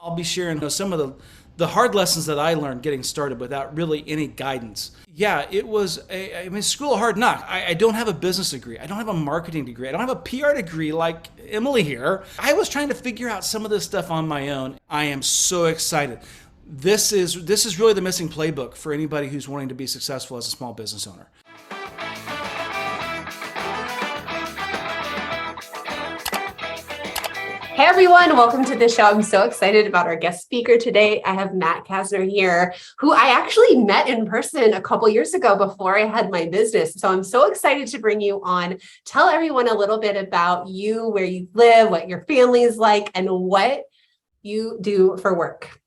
I'll be sharing some of the hard lessons that I learned getting started without really any guidance. Yeah, it was school of hard knock. I don't have a business degree. I don't have a marketing degree. I don't have a PR degree like Emily here. I was trying to figure out some of this stuff on my own. I am so excited. This is really the missing playbook for anybody who's wanting to be successful as a small business owner. Hey everyone, welcome to the show. I'm so excited about our guest speaker today. I have Matt Casner here, who I actually met in person a couple years ago before I had my business. So I'm so excited to bring you on. Tell everyone a little bit about you, where you live, what your family is like, and what you do for work.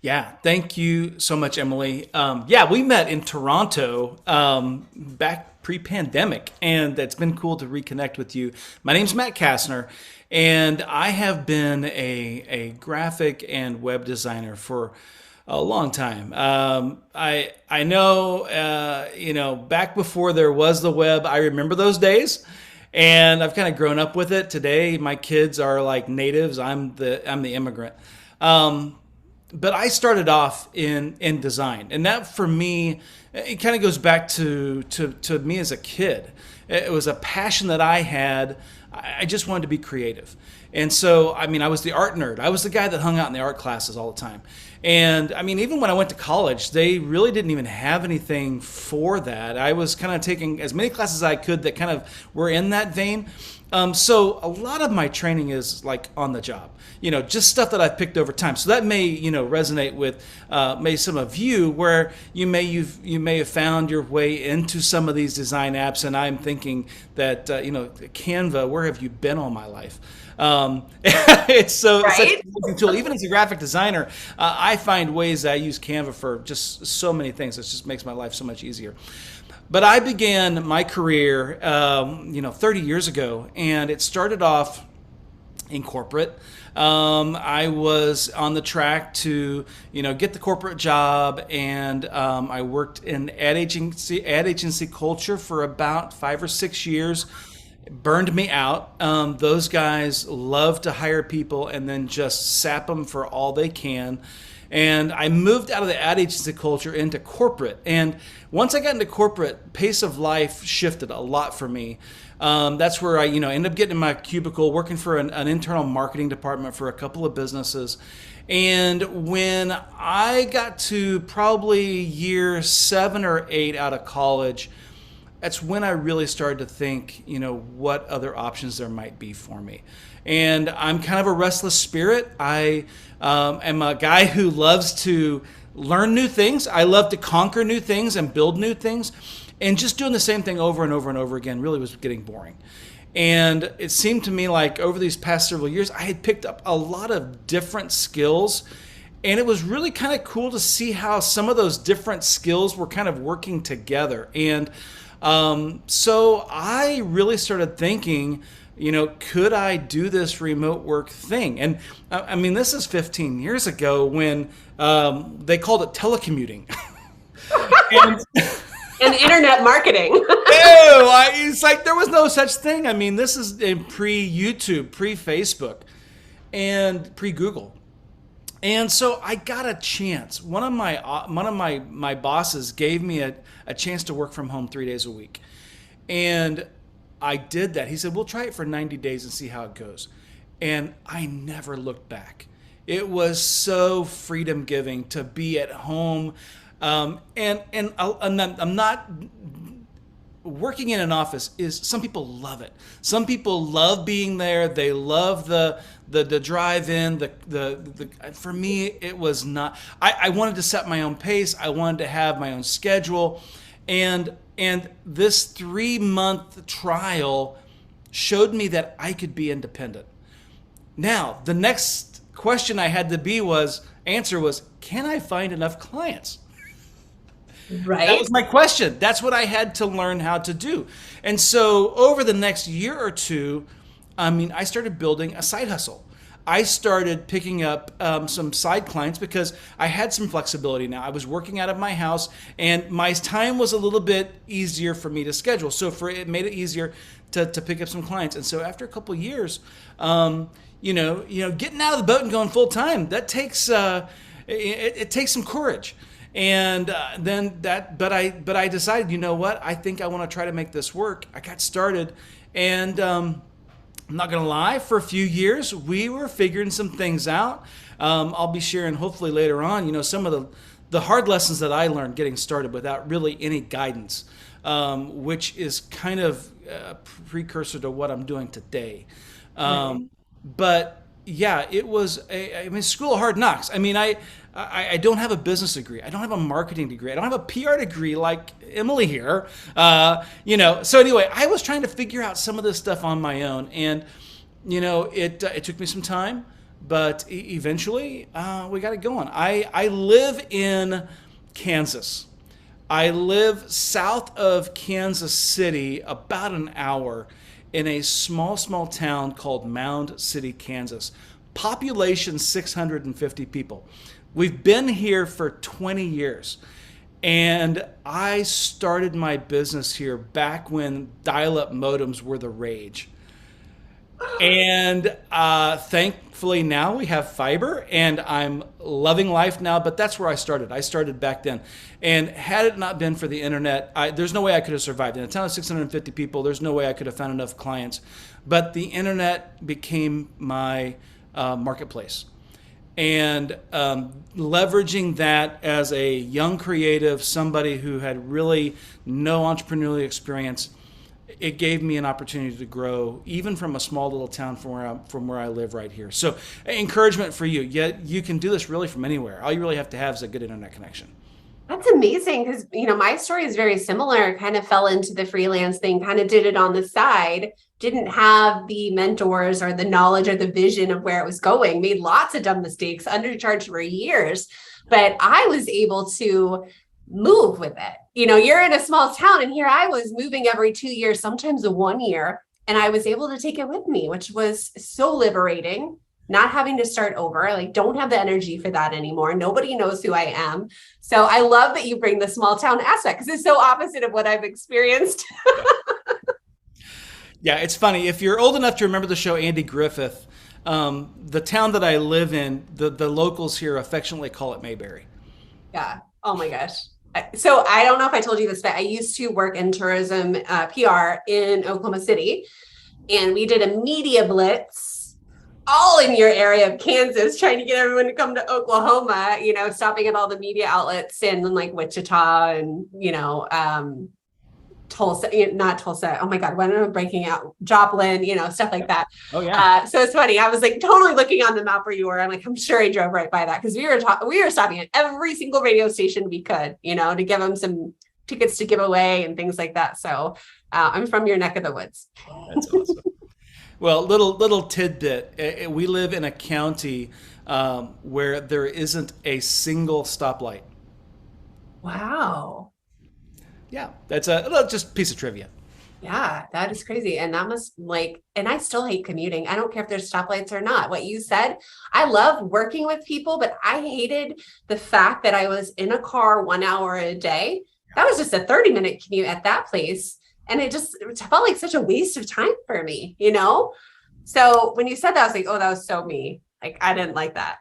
Yeah, thank you so much, Emily. We met in Toronto back pre-pandemic, and it's been cool to reconnect with you. My name's Matt Casner, and I have been a graphic and web designer for a long time. I know, back before there was the web, I remember those days. And I've kind of grown up with it. Today, my kids are like natives. I'm the immigrant. But I started off in design, and that for me, it kind of goes back to me as a kid. It was a passion that I had. I just wanted to be creative. And so, I was the art nerd. I was the guy that hung out in the art classes all the time. And even when I went to college, they really didn't even have anything for that. I was kind of taking as many classes as I could that kind of were in that vein. So a lot of my training is like on the job, just stuff that I've picked over time. So that may, resonate with maybe some of you, where you may have found your way into some of these design apps. And I'm thinking that, Canva, where have you been all my life? It's so right? Such an amazing tool. Even as a graphic designer, I find ways that I use Canva for just so many things. It just makes my life so much easier. But I began my career, 30 years ago, and it started off in corporate. I was on the track to, get the corporate job, and I worked in ad agency culture for about 5 or 6 years. It burned me out. Those guys love to hire people and then just sap them for all they can. And I moved out of the ad agency culture into corporate. And once I got into corporate, pace of life shifted a lot for me. That's where I, ended up getting in my cubicle, working for an internal marketing department for a couple of businesses. And when I got to probably year 7 or 8 out of college, that's when I really started to think, what other options there might be for me. And I'm kind of a restless spirit. I am a guy who loves to learn new things. I love to conquer new things and build new things. And just doing the same thing over and over and over again really was getting boring. And it seemed to me like over these past several years, I had picked up a lot of different skills. And it was really kind of cool to see how some of those different skills were kind of working together. And so I really started thinking, could I do this remote work thing? And this is 15 years ago when they called it telecommuting. And internet marketing. It's like there was no such thing. This is in pre-YouTube, pre-Facebook, and pre-Google. And so I got a chance. One of my bosses gave me a chance to work from home 3 days a week. And I did that. He said, we'll try it for 90 days and see how it goes. And I never looked back. It was so freedom giving to be at home. And I'm not working in an office is, some people love it. Some people love being there. They love the drive in, for me, it was not, I wanted to set my own pace. I wanted to have my own schedule. And this 3-month trial showed me that I could be independent. Now, the next question I had to answer was, can I find enough clients? Right. That was my question. That's what I had to learn how to do. And so over the next year or two, I started building a side hustle. I started picking up some side clients because I had some flexibility now. I was working out of my house and my time was a little bit easier for me to schedule. So it made it easier to pick up some clients. And so after a couple of years, getting out of the boat and going full time, that takes it takes some courage. And but I decided, you know what? I think I want to try to make this work. I got started, and I'm not gonna lie. For a few years, we were figuring some things out. I'll be sharing hopefully later on, some of the hard lessons that I learned getting started without really any guidance, which is kind of a precursor to what I'm doing today. But yeah, it was school of hard knocks. I don't have a business degree. I don't have a marketing degree. I don't have a PR degree like Emily here. So anyway, I was trying to figure out some of this stuff on my own, and it took me some time, but eventually we got it going. I live in Kansas. I live south of Kansas City, about an hour, in a small town called Mound City, Kansas. Population 650 people. We've been here for 20 years. And I started my business here back when dial-up modems were the rage. And thankfully now we have fiber, and I'm loving life now, but that's where I started. I started back then. And had it not been for the internet, there's no way I could have survived. In a town of 650 people, there's no way I could have found enough clients. But the internet became my marketplace. And leveraging that as a young creative, somebody who had really no entrepreneurial experience, it gave me an opportunity to grow, even from a small little town from where I live right here. So encouragement for you. Yet you can do this really from anywhere. All you really have to have is a good internet connection. That's amazing, because, my story is very similar. Kind of fell into the freelance thing, kind of did it on the side, didn't have the mentors or the knowledge or the vision of where it was going, made lots of dumb mistakes, undercharged for years, but I was able to move with it. You're in a small town, and here I was moving every 2 years, sometimes a 1 year, and I was able to take it with me, which was so liberating. Not having to start over, don't have the energy for that anymore. Nobody knows who I am. So I love that you bring the small town aspect, because it's so opposite of what I've experienced. Yeah, it's funny. If you're old enough to remember the show Andy Griffith, the town that I live in, the locals here affectionately call it Mayberry. Yeah. Oh my gosh. So I don't know if I told you this, but I used to work in tourism PR in Oklahoma City, and we did a media blitz all in your area of Kansas, trying to get everyone to come to Oklahoma, stopping at all the media outlets in like Wichita and, Tulsa, not Tulsa. Oh my God, when am I breaking out? Joplin, stuff like that. Oh yeah. So it's funny. I was like totally looking on the map where you were. I'm like, I'm sure I drove right by that, because we were stopping at every single radio station we could, to give them some tickets to give away and things like that. So I'm from your neck of the woods. That's awesome. Well, little tidbit. We live in a county where there isn't a single stoplight. Wow. Yeah, that's a just piece of trivia. Yeah, that is crazy. And that must and I still hate commuting. I don't care if there's stoplights or not. What you said, I love working with people, but I hated the fact that I was in a car 1 hour a day. That was just a 30-minute commute at that place. And it felt like such a waste of time for me, So when you said that, I was like, oh, that was so me. I didn't like that.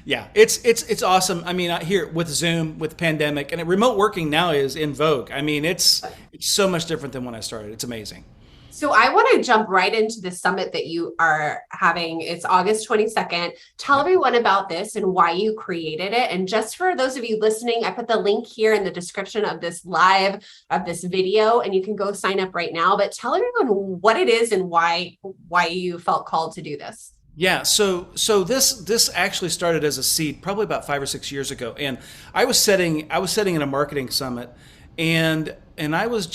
Yeah, it's awesome. Here with Zoom, with pandemic, and remote working now is in vogue. It's so much different than when I started. It's amazing. So I want to jump right into the summit that you are having. It's August 22nd. Tell everyone about this and why you created it. And just for those of you listening, I put the link here in the description of this video, and you can go sign up right now. But tell everyone what it is and why you felt called to do this. Yeah, so this actually started as a seed probably about 5 or 6 years ago, and I was setting in a marketing summit, and I was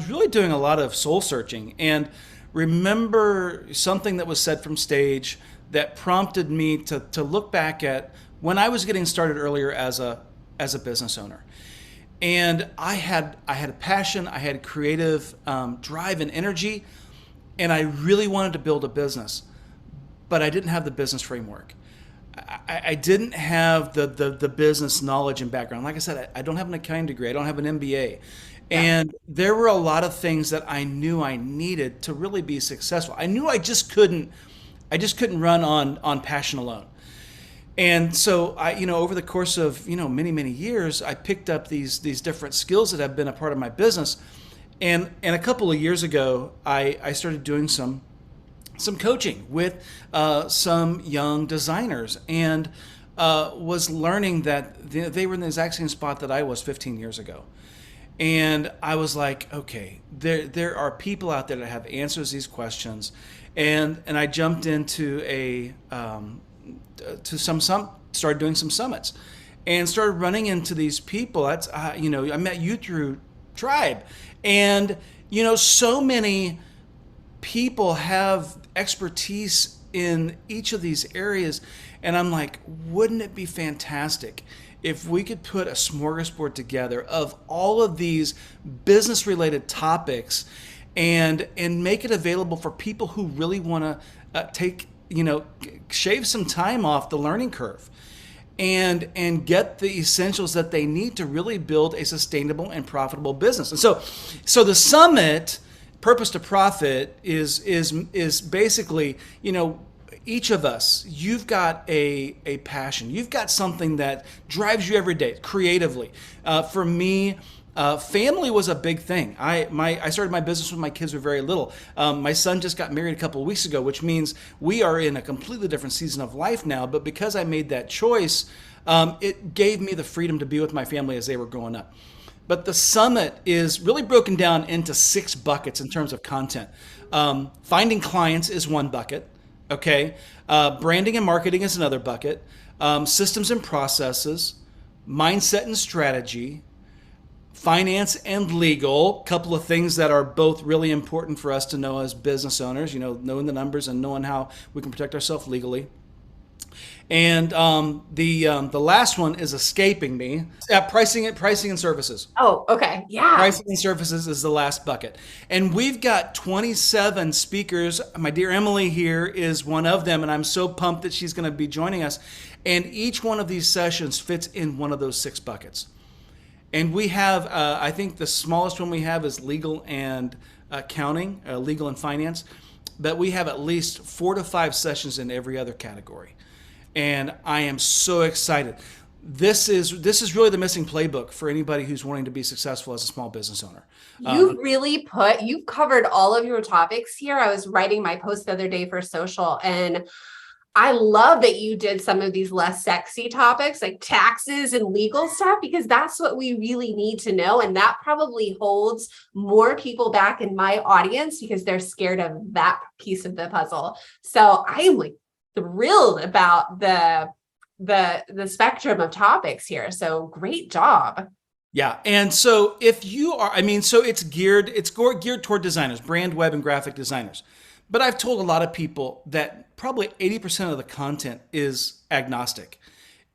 really doing a lot of soul searching, and remember something that was said from stage that prompted me to look back at when I was getting started earlier as a business owner. And I had a passion, I had creative drive and energy, and I really wanted to build a business. But I didn't have the business framework. I didn't have the business knowledge and background. Like I said, I don't have an accounting degree. I don't have an MBA. Yeah. And there were a lot of things that I knew I needed to really be successful. I knew I just couldn't run on passion alone. And so over the course of, many, many years, I picked up these different skills that have been a part of my business. And a couple of years ago, I started doing some coaching with some young designers, and was learning that they were in the exact same spot that I was 15 years ago. And I was like, okay, there are people out there that have answers to these questions, and I jumped into started doing some summits, and started running into these people. That's I met you through Tribe, and so many people have expertise in each of these areas. And I'm like, wouldn't it be fantastic if we could put a smorgasbord together of all of these business related topics, and make it available for people who really want to shave some time off the learning curve, and get the essentials that they need to really build a sustainable and profitable business. And so the summit, Purpose to Profit, is basically, each of us, you've got a passion. You've got something that drives you every day creatively. For me, family was a big thing. I started my business when my kids were very little. My son just got married a couple of weeks ago, which means we are in a completely different season of life now. But because I made that choice, it gave me the freedom to be with my family as they were growing up. But the summit is really broken down into 6 buckets in terms of content. Finding clients is one bucket. Okay. Branding and marketing is another bucket. Systems and processes, mindset and strategy, finance and legal, couple of things that are both really important for us to know as business owners, knowing the numbers and knowing how we can protect ourselves legally. And the last one is escaping me. Pricing and services. Oh, okay. Yeah. Pricing and services is the last bucket. And we've got 27 speakers. My dear Emily here is one of them, and I'm so pumped that she's going to be joining us. And each one of these sessions fits in one of those 6 buckets. And we have, I think the smallest one we have is legal and accounting, legal and finance. But we have at least 4 to 5 sessions in every other category. And I am so excited. This is really the missing playbook for anybody who's wanting to be successful as a small business owner. You've covered all of your topics here. I was writing my post the other day for social, and I love that you did some of these less sexy topics like taxes and legal stuff, because that's what we really need to know. And that probably holds more people back in my audience because they're scared of that piece of the puzzle. So I am like thrilled about the spectrum of topics here. So great job. Yeah. And so if you are, so it's geared toward designers, brand, web, and graphic designers. But I've told a lot of people that probably 80% of the content is agnostic.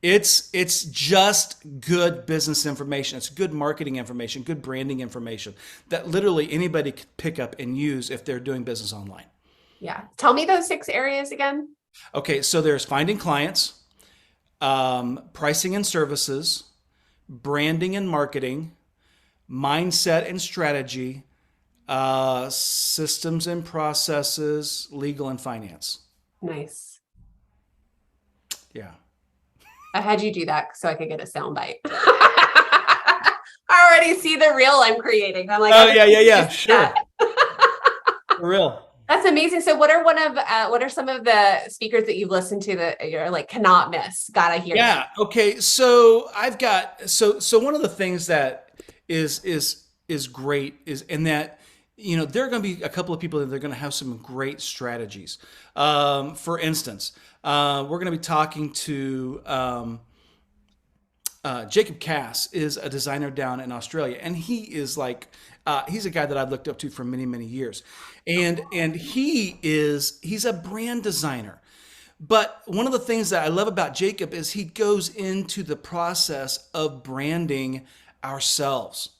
It's just good business information. It's good marketing information, good branding information that literally anybody could pick up and use if they're doing business online. Yeah. Tell me those 6 areas again. Okay. So there's finding clients, pricing and services, branding and marketing, mindset and strategy, systems and processes, legal and finance. Nice. Yeah. I had you do that so I could get a soundbite. I already see the reel I'm creating. I'm like, oh yeah, sure. For real. That's amazing. So what are some of the speakers that you've listened to that you're like cannot miss? Gotta hear. Yeah. Them. Okay. So I've got so one of the things that is great is in that there are going to be a couple of people that they're going to have some great strategies. For instance, we're going to be talking to Jacob Cass is a designer down in Australia, and he is like he's a guy that I've looked up to for many, many years. And he's a brand designer. But one of the things that I love about Jacob is he goes into the process of branding ourselves.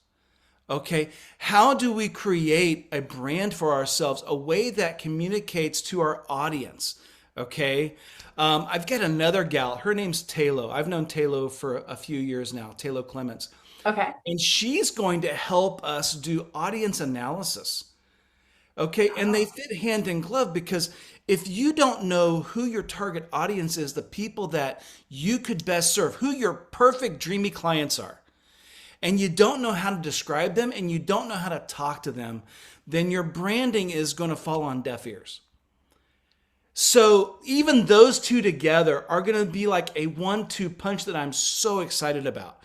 Okay, how do we create a brand for ourselves, a way that communicates to our audience? Okay, I've got another gal. Her name's Taylo. I've known Taylo for a few years now, Taylo Clements. Okay. And she's going to help us do audience analysis. Okay. And they fit hand in glove because if you don't know who your target audience is, the people that you could best serve, who your perfect dreamy clients are, and you don't know how to describe them and you don't know how to talk to them, then your branding is going to fall on deaf ears. So even those two together are going to be like a 1-2 punch that I'm so excited about.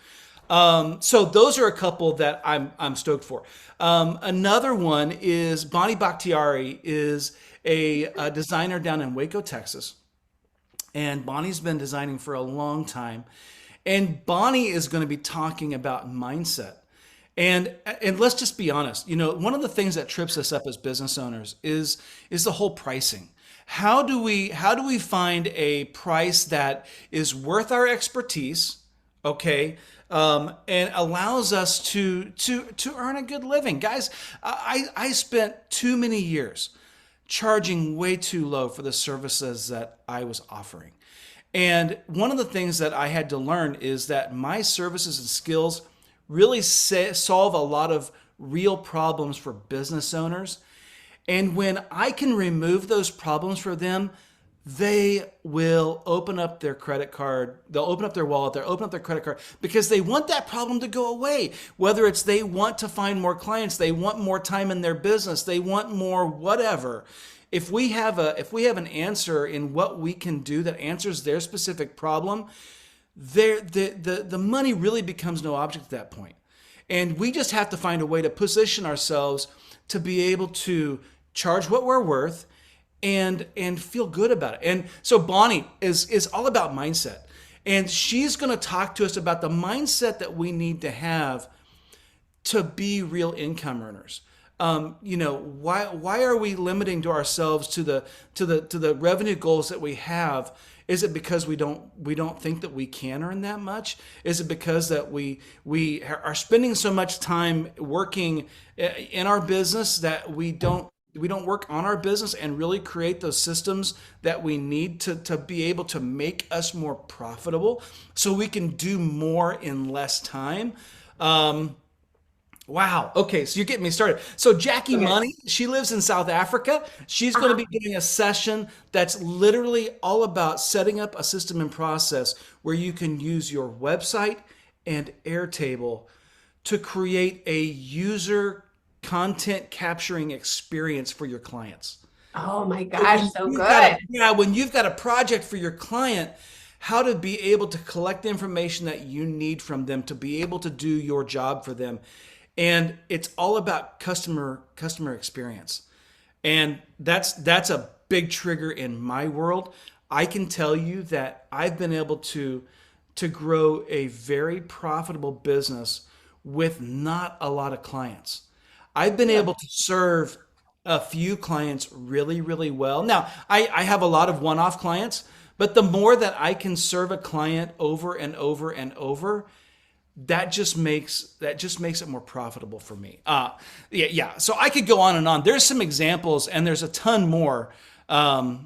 So those are a couple that I'm stoked for. Another one is Bonnie Bakhtiari is a designer down in Waco, Texas. And Bonnie's been designing for a long time. And Bonnie is going to be talking about mindset. And let's just be honest, one of the things that trips us up as business owners is the whole pricing. How do we find a price that is worth our expertise, okay, and allows us to earn a good living, guys? I spent too many years charging way too low for the services that I was offering. And one of the things that I had to learn is that my services and skills really solve a lot of real problems for business owners. And when I can remove those problems for them, they will open up their credit card. They'll open up their wallet. They'll open up their credit card because they want that problem to go away. Whether it's they want to find more clients, they want more time in their business, they want more whatever. If we have an answer in what we can do that answers their specific problem, the money really becomes no object at that point. And we just have to find a way to position ourselves to be able to charge what we're worth and feel good about it. And so Bonnie is all about mindset. And she's going to talk to us about the mindset that we need to have to be real income earners. Why are we limiting to ourselves to the revenue goals that we have? Is it because we don't think that we can earn that much? Is it because that we are spending so much time working in our business that we don't work on our business and really create those systems that we need to be able to make us more profitable so we can do more in less time? Wow. Okay. So you're getting me started. So Jackie Money, she lives in South Africa. She's going to be doing a session that's literally all about setting up a system and process where you can use your website and Airtable to create a user content capturing experience for your clients. Oh my gosh, so good. When you've got a project for your client, how to be able to collect the information that you need from them to be able to do your job for them. And it's all about customer experience. And that's a big trigger in my world. I can tell you that I've been able to grow a very profitable business with not a lot of clients. I've been able to serve a few clients really, really well. Now, I have a lot of one-off clients, but the more that I can serve a client over and over and over, that just makes it more profitable for me. So I could go on and on. There's some examples and there's a ton more. I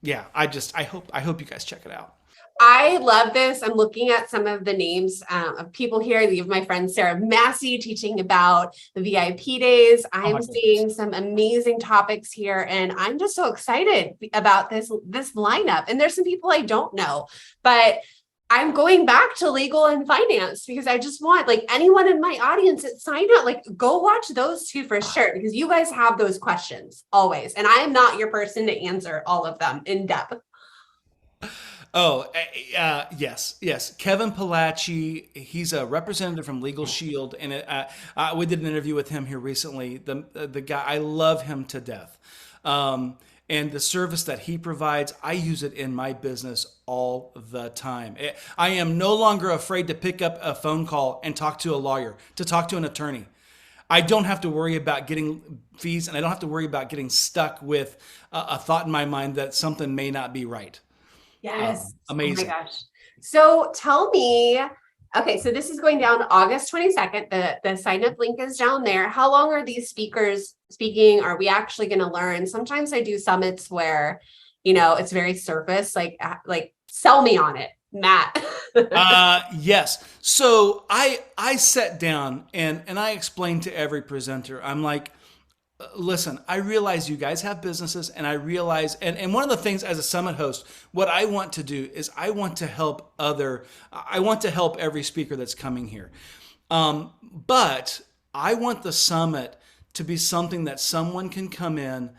hope you guys check it out. I love this. I'm looking at some of the names of people here. You have my friend Sarah Massey teaching about the VIP days. I'm seeing some amazing topics here, and I'm just so excited about this lineup. And there's some people I don't know, but I'm going back to legal and finance because I just want anyone in my audience that signed up, go watch those two for sure, because you guys have those questions always. And I am not your person to answer all of them in depth. Yes. Kevin Palachi, he's a representative from Legal Shield, and we did an interview with him here recently. The guy, I love him to death. And the service that he provides, I use it in my business all the time. I am no longer afraid to pick up a phone call and talk to a lawyer, to talk to an attorney. I don't have to worry about getting fees, and I don't have to worry about getting stuck with a thought in my mind that something may not be right. Yes. Amazing. Oh my gosh. So tell me, okay, so this is going down August 22nd. The sign up link is down there. How long are these speakers speaking? Are we actually going to learn? Sometimes I do summits where, it's very surface, like sell me on it, Matt. Yes. So I sat down and I explained to every presenter, I'm like, listen, I realize you guys have businesses, and I realize, and one of the things as a summit host, what I want to do is I want to help every speaker that's coming here. But I want the summit to be something that someone can come in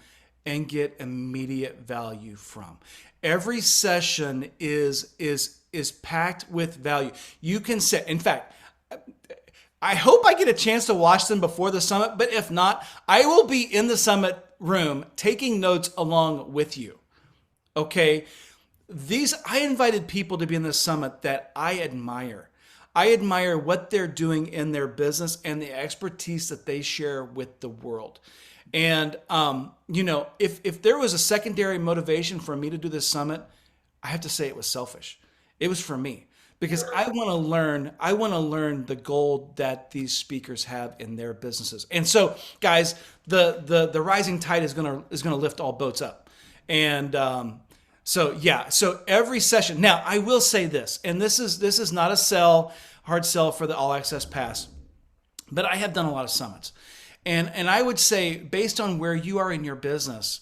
and get immediate value from. Every session is packed with value. You can sit. In fact, I hope I get a chance to watch them before the summit, but if not, I will be in the summit room taking notes along with you. Okay? I invited people to be in the summit that I admire. I admire what they're doing in their business and the expertise that they share with the world. And if there was a secondary motivation for me to do this summit, I have to say it was selfish. It was for me because I want to learn the gold that these speakers have in their businesses. And so, guys, the rising tide is going to lift all boats up. And so every session. Now, I will say this, and this is not a hard sell for the All Access Pass, but I have done a lot of summits. And I would say, based on where you are in your business,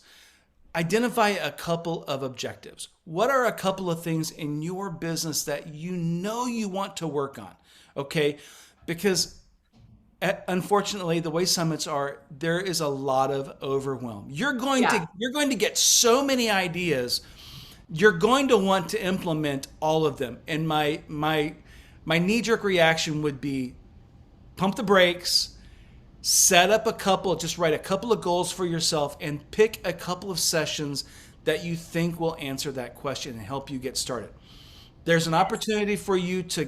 identify a couple of objectives. What are a couple of things in your business that you want to work on? Okay? Because unfortunately, the way summits are, there is a lot of overwhelm. You're going to get so many ideas. You're going to want to implement all of them. And my knee-jerk reaction would be pump the brakes, set up just write a couple of goals for yourself and pick a couple of sessions that you think will answer that question and help you get started. There's an opportunity for you to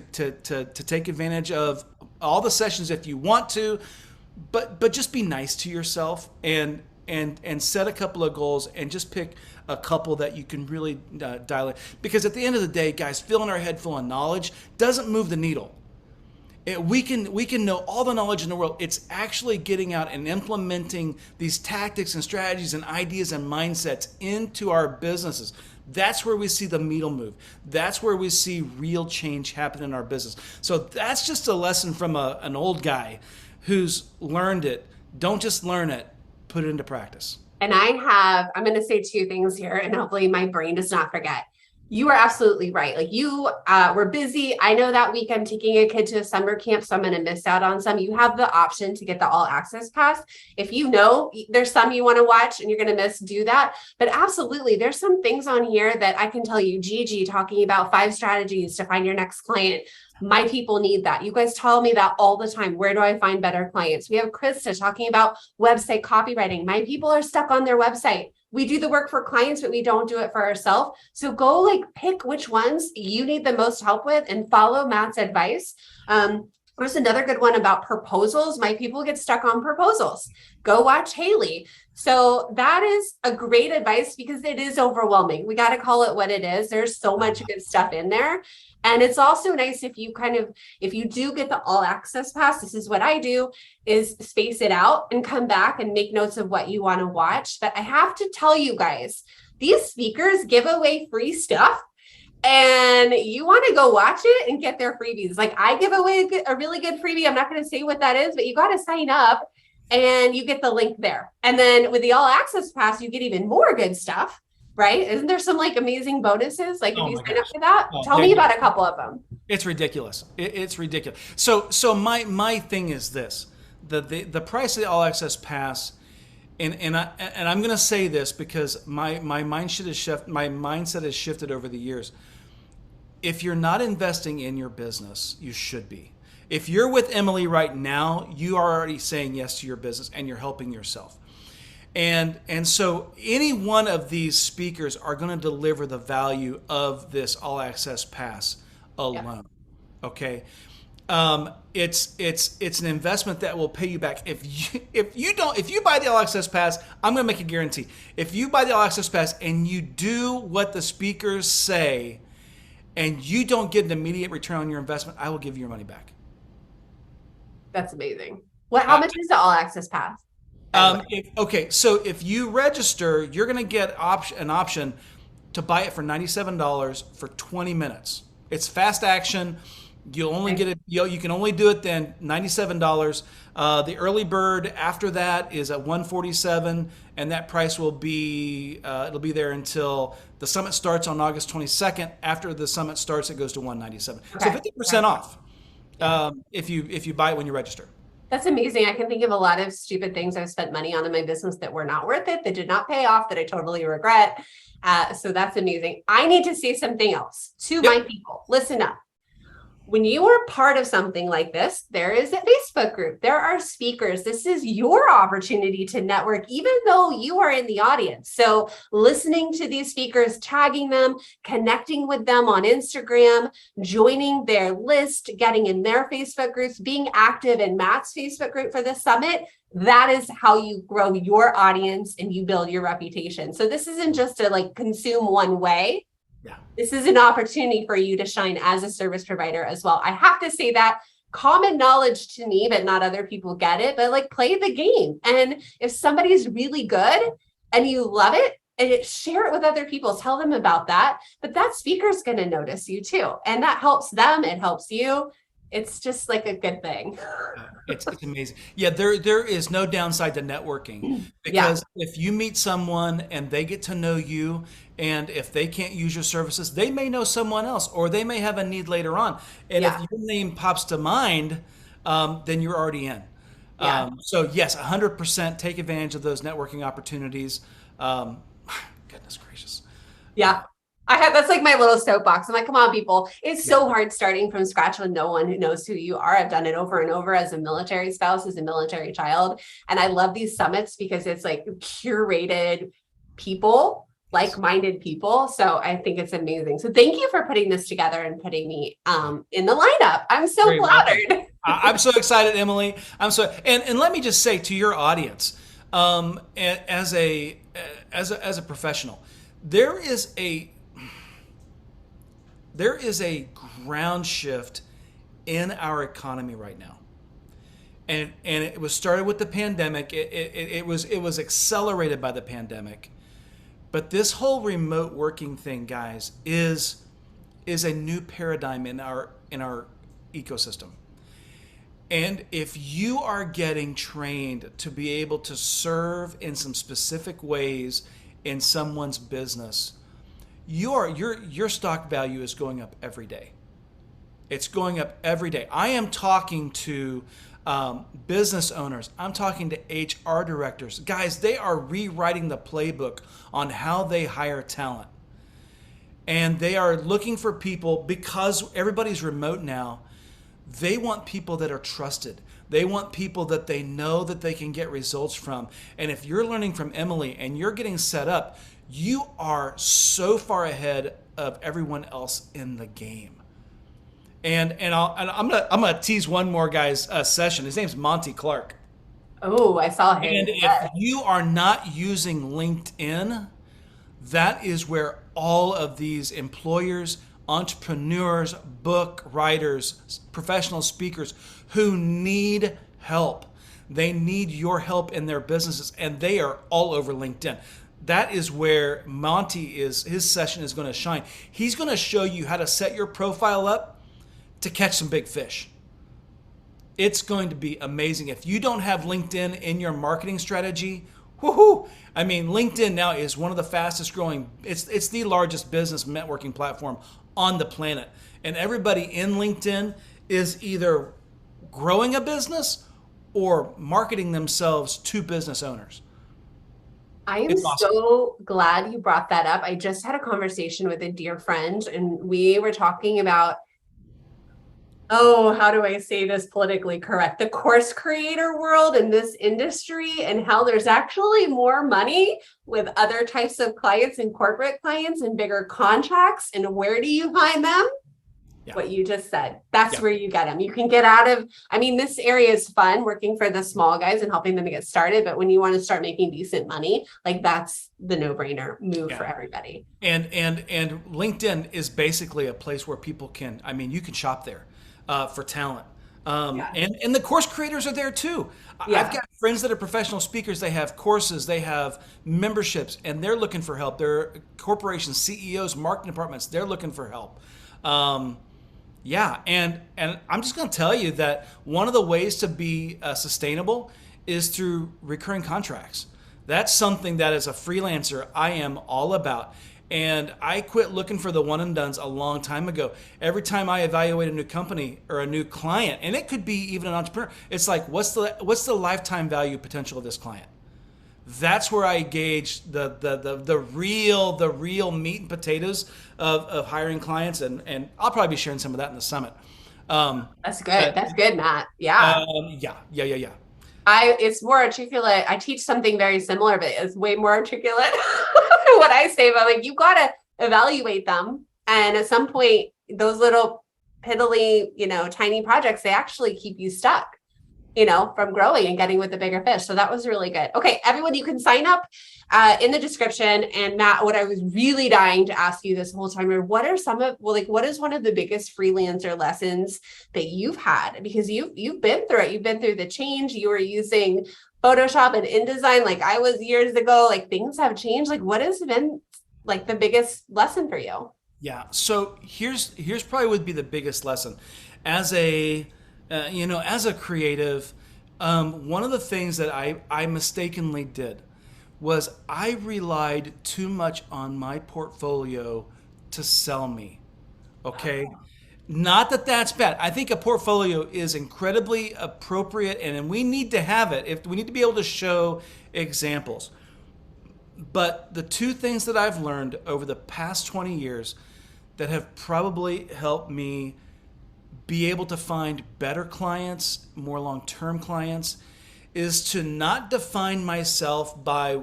take advantage of all the sessions if you want to, but just be nice to yourself and set a couple of goals and just pick a couple that you can really dial in. Because at the end of the day, guys, filling our head full of knowledge doesn't move the needle. We can know all the knowledge in the world. It's actually getting out and implementing these tactics and strategies and ideas and mindsets into our businesses. That's where we see the needle move. That's where we see real change happen in our business. So that's just a lesson from an old guy who's learned it. Don't just learn it, put it into practice. And I'm going to say two things here, and hopefully my brain does not forget. You are absolutely right. Like you were busy. I know that week I'm taking a kid to a summer camp, so I'm going to miss out on some. You have the option to get the all access pass. If you know there's some you want to watch and you're going to miss, do that. But absolutely, there's some things on here that I can tell you. Gigi talking about 5 strategies to find your next client. My people need that. You guys tell me that all the time. Where do I find better clients? We have Krista talking about website copywriting. My people are stuck on their website. We do the work for clients, but we don't do it for ourselves. So go pick which ones you need the most help with and follow Matt's advice. There's another good one about proposals. My people get stuck on proposals. Go watch Haley. So that is a great advice because it is overwhelming. We got to call it what it is. There's so much good stuff in there. And it's also nice if you do get the all access pass, this is what I do, is space it out and come back and make notes of what you want to watch. But I have to tell you guys, these speakers give away free stuff. And you want to go watch it and get their freebies. I give away a really good freebie. I'm not going to say what that is, but you got to sign up and you get the link there. And then with the all access pass, you get even more good stuff, right? Isn't there some amazing bonuses? If you sign up for that, tell me about a couple of them. It's ridiculous. It's ridiculous. So my thing is this, the price of the all access pass, and I'm going to say this because my mindset has shifted over the years. If you're not investing in your business, you should be. If you're with Emily right now, you are already saying yes to your business and you're helping yourself. And so any one of these speakers are going to deliver the value of this all access pass alone. Yeah. Okay. It's an investment that will pay you back. If you buy the all access pass, I'm going to make a guarantee. If you buy the all access pass and you do what the speakers say and you don't get an immediate return on your investment, I will give you your money back. That's amazing. How much is the all access pass? So if you register, you're going to get an option to buy it for $97 for 20 minutes. It's fast action. You only Okay. get it. You can only do it then. $97. The early bird after that is at 147, and that price will be it'll be there until the summit starts on August 22nd. After the summit starts, it goes to 197. So Okay. 50% off Yeah. if you buy it when you register. That's amazing. I can think of a lot of stupid things I've spent money on in my business that were not worth it, that did not pay off, that I totally regret. So that's amazing. I need to say something else to my Yep. people. Listen up. When you are part of something like this, there is a Facebook group. There are speakers. This is your opportunity to network, even though you are in the audience. So listening to these speakers, tagging them, connecting with them on Instagram, joining their list, getting in their Facebook groups, being active in Matt's Facebook group for this summit, that is how you grow your audience and you build your reputation. So this isn't just a like consume one way. Yeah. This is an opportunity for you to shine as a service provider as well. I have to say that common knowledge to me, but not other people get it, but like play the game. And if somebody's really good and you love it, and share it with other people, tell them about that. But that speaker's going to notice you too. And that helps them. It helps you. It's just like a good thing. It's amazing. Yeah, there is no downside to networking Yeah. because if you meet someone and they get to know you, and if they can't use your services, they may know someone else, or they may have a need later on. And if Yeah. your name pops to mind, then you're already in. Yeah. So yes, 100% take advantage of those networking opportunities. Um, Goodness gracious. Yeah. That's like my little soapbox. I'm like, come on, people. It's so hard starting from scratch with no one who knows who you are. I've done it over and over as a military spouse, as a military child. And I love these summits because it's like curated people, like-minded people. So I think it's amazing. So thank you for putting this together and putting me in the lineup. I'm so Very welcome. flattered. I'm so excited, Emily. And let me just say to your audience, as a professional, there is a ground shift in our economy right now, and it was started with the pandemic. It was accelerated by the pandemic, but this whole remote working thing, guys, is a new paradigm in our ecosystem. And if you are getting trained to be able to serve in some specific ways in someone's business, your stock value is going up every day. It's going up every day. I am talking to business owners. I'm talking to HR directors. Guys, they are rewriting the playbook on how they hire talent. And they are looking for people, because everybody's remote now. They want people that are trusted. They want people that they know that they can get results from. And if you're learning from Emily and you're getting set up, you are so far ahead of everyone else in the game. And I'm gonna tease one more guy's session. His name's Monty Clark. Oh, I saw him. And if you are not using LinkedIn, that is where all of these employers, entrepreneurs, book writers, professional speakers who need help. They need your help in their businesses, and they are all over LinkedIn. That is where his session is going to shine. He's going to show you how to set your profile up to catch some big fish. It's going to be amazing. If you don't have LinkedIn in your marketing strategy, woohoo! I mean, LinkedIn now is one of the fastest growing. It's the largest business networking platform on the planet. And everybody in LinkedIn is either growing a business or marketing themselves to business owners. I am It's awesome. so glad you brought that up. I just had a conversation with a dear friend, and we were talking about, oh, how do I say this politically correct? The course creator world in this industry, and how there's actually more money with other types of clients and corporate clients and bigger contracts. And where do you find them? Yeah. What you just said. That's Yeah. where you get them. You can get out of, I mean, this area is fun working for the small guys and helping them to get started. But when you want to start making decent money, like that's the no-brainer move for everybody. And LinkedIn is basically a place where people can, I mean, you can shop there for talent. And the course creators are there too. Yeah. I've got friends that are professional speakers. They have courses, they have memberships, and they're looking for help. They're corporations, CEOs, marketing departments, they're looking for help. Yeah, and I'm just going to tell you that one of the ways to be sustainable is through recurring contracts. That's something that as a freelancer I am all about. And I quit looking for the one and dones a long time ago. Every time I evaluate a new company or a new client, and it could be even an entrepreneur, it's like what's the lifetime value potential of this client? That's where I gauge the real meat and potatoes of hiring clients, and I'll probably be sharing some of that in the summit. That's good. But That's good, Matt. Yeah. yeah. It's more articulate. I teach something very similar, but it's way more articulate. What I say about like, you got to evaluate them. And at some point, those little piddly, tiny projects, they actually keep you stuck, from growing and getting with the bigger fish. So that was really good. Okay, everyone, you can sign up in the description. And Matt, what I was really dying to ask you this whole time, what are what is one of the biggest freelancer lessons that you've had? Because you've been through it. You've been through the change. You were using Photoshop and InDesign like I was years ago. Like things have changed. Like what has been like the biggest lesson for you? Yeah. So here's probably would be the biggest lesson as a as a creative. One of the things that I mistakenly did was I relied too much on my portfolio to sell me. Okay. Not that that's bad. I think a portfolio is incredibly appropriate, and we need to have it if we need to be able to show examples. But the two things that I've learned over the past 20 years that have probably helped me be able to find better clients, more long-term clients, is to not define myself by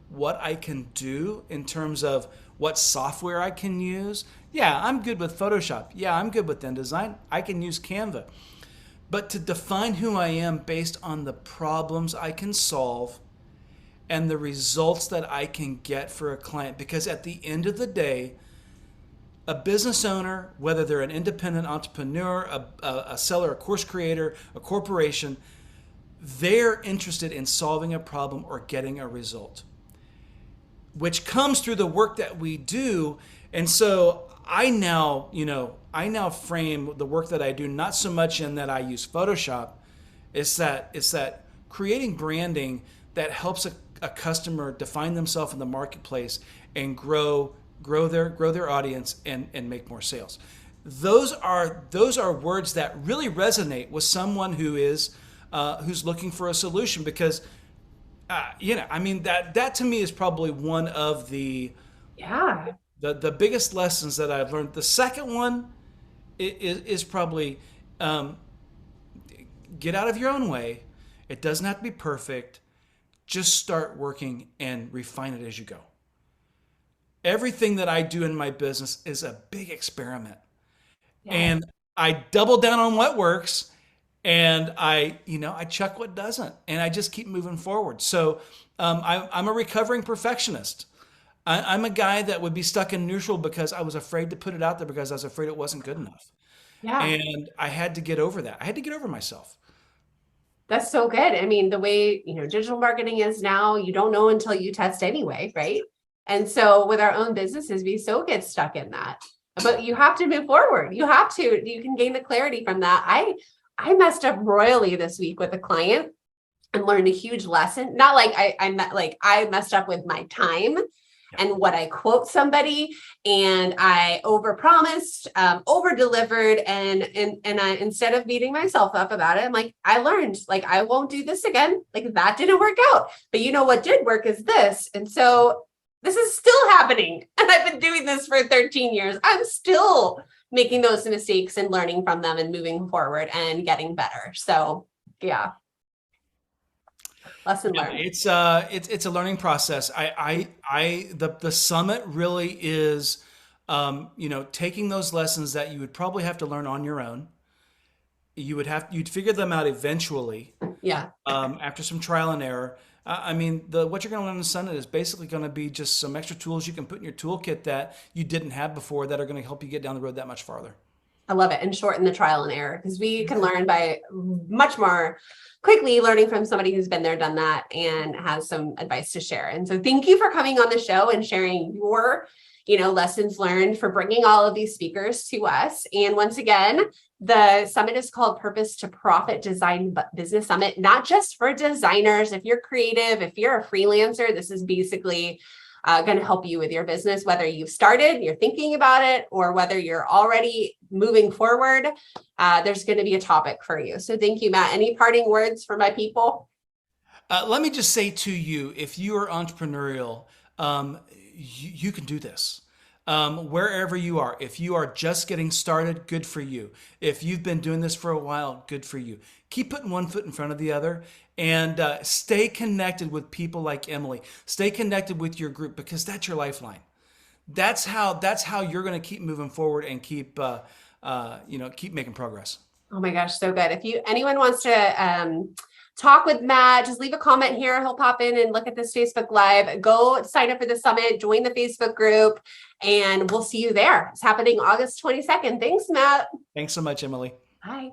what I can do in terms of what software I can use. Yeah, I'm good with Photoshop. Yeah, I'm good with InDesign. I can use Canva. But to define who I am based on the problems I can solve and the results that I can get for a client. Because at the end of the day, a business owner, whether they're an independent entrepreneur, a seller, a course creator, a corporation, they're interested in solving a problem or getting a result, which comes through the work that we do. And so I now frame the work that I do not so much in that I use Photoshop. It's that creating branding that helps a customer define themselves in the marketplace and grow their audience and make more sales. Those are words that really resonate with someone who's looking for a solution, because that to me is probably one of the biggest lessons that I've learned. The second one is probably get out of your own way. It doesn't have to be perfect. Just start working and refine it as you go. Everything that I do in my business is a big experiment. Yeah. And I double down on what works, and I chuck what doesn't, and I just keep moving forward. So I'm a recovering perfectionist. I'm a guy that would be stuck in neutral because I was afraid to put it out there because I was afraid it wasn't good enough. Yeah. And I had to get over that. I had to get over myself. That's so good. I mean, the way, digital marketing is now, you don't know until you test anyway, right? And so with our own businesses, we so get stuck in that. But you have to move forward. You can gain the clarity from that. I messed up royally this week with a client and learned a huge lesson. Not like I messed up with my time and what I quote somebody, and I overpromised, over-delivered, and I, instead of beating myself up about it, I'm like, I learned, like, I won't do this again. Like, that didn't work out. But what did work is this. And so this is still happening. And I've been doing this for 13 years. I'm still making those mistakes and learning from them and moving forward and getting better. So yeah. Lesson learned. It's a learning process. The summit really is, taking those lessons that you would probably have to learn on your own. You'd figure them out eventually. Yeah. After some trial and error. What you're going to learn in the summit is basically going to be just some extra tools you can put in your toolkit that you didn't have before that are going to help you get down the road that much farther. I love it. And shorten the trial and error, because we can learn by much more quickly learning from somebody who's been there, done that, and has some advice to share. And so thank you for coming on the show and sharing your lessons learned for bringing all of these speakers to us. And once again, the summit is called Purpose to Profit Design Business Summit, not just for designers. If you're creative, if you're a freelancer, this is basically going to help you with your business, whether you've started, you're thinking about it, or whether you're already moving forward. There's going to be a topic for you. So thank you, Matt. Any parting words for my people? Let me just say to you, if you are entrepreneurial, you can do this. Wherever you are, if you are just getting started, good for you. If you've been doing this for a while, good for you. Keep putting one foot in front of the other, and stay connected with people like Emily. Stay connected with your group, because that's your lifeline. That's how you're going to keep moving forward and keep making progress. Oh my gosh, so good. If anyone wants to talk with Matt, just leave a comment here. He'll pop in and look at this Facebook Live. Go sign up for the summit, join the Facebook group, and we'll see you there. It's happening August 22nd. Thanks, Matt. Thanks so much, Emily. Bye.